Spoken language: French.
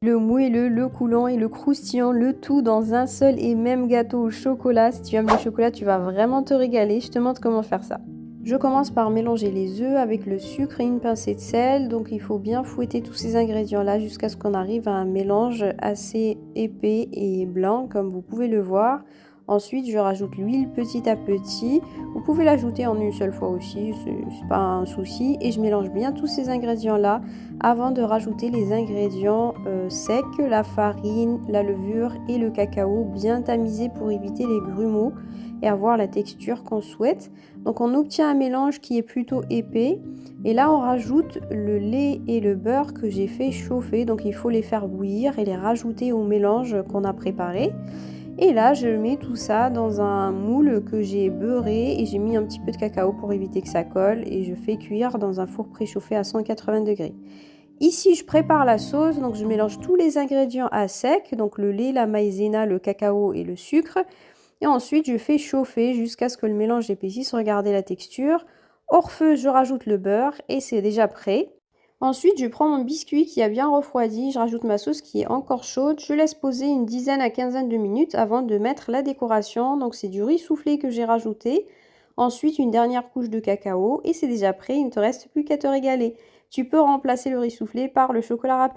Le moelleux, le coulant et le croustillant, le tout dans un seul et même gâteau au chocolat. Si tu aimes le chocolat, tu vas vraiment te régaler. Je te montre comment faire ça. Je commence par mélanger les œufs avec le sucre et une pincée de sel. Donc il faut bien fouetter tous ces ingrédients-là jusqu'à ce qu'on arrive à un mélange assez épais et blanc, comme vous pouvez le voir. Ensuite, je rajoute l'huile petit à petit. Vous pouvez l'ajouter en une seule fois aussi, c'est pas un souci. Et je mélange bien tous ces ingrédients-là avant de rajouter les ingrédients secs, la farine, la levure et le cacao bien tamisés pour éviter les grumeaux et avoir la texture qu'on souhaite. Donc on obtient un mélange qui est plutôt épais et là on rajoute le lait et le beurre que j'ai fait chauffer. Donc il faut les faire bouillir et les rajouter au mélange qu'on a préparé. Et là, je mets tout ça dans un moule que j'ai beurré et j'ai mis un petit peu de cacao pour éviter que ça colle et je fais cuire dans un four préchauffé à 180 degrés. Ici, je prépare la sauce, donc je mélange tous les ingrédients à sec, donc le lait, la maïzena, le cacao et le sucre. Et ensuite, je fais chauffer jusqu'à ce que le mélange épaississe. Regardez la texture. Hors feu, je rajoute le beurre et c'est déjà prêt. Ensuite, je prends mon biscuit qui a bien refroidi, je rajoute ma sauce qui est encore chaude, je laisse poser une dizaine à quinzaine de minutes avant de mettre la décoration. Donc c'est du riz soufflé que j'ai rajouté. Ensuite, une dernière couche de cacao et c'est déjà prêt, il ne te reste plus qu'à te régaler. Tu peux remplacer le riz soufflé par le chocolat râpé.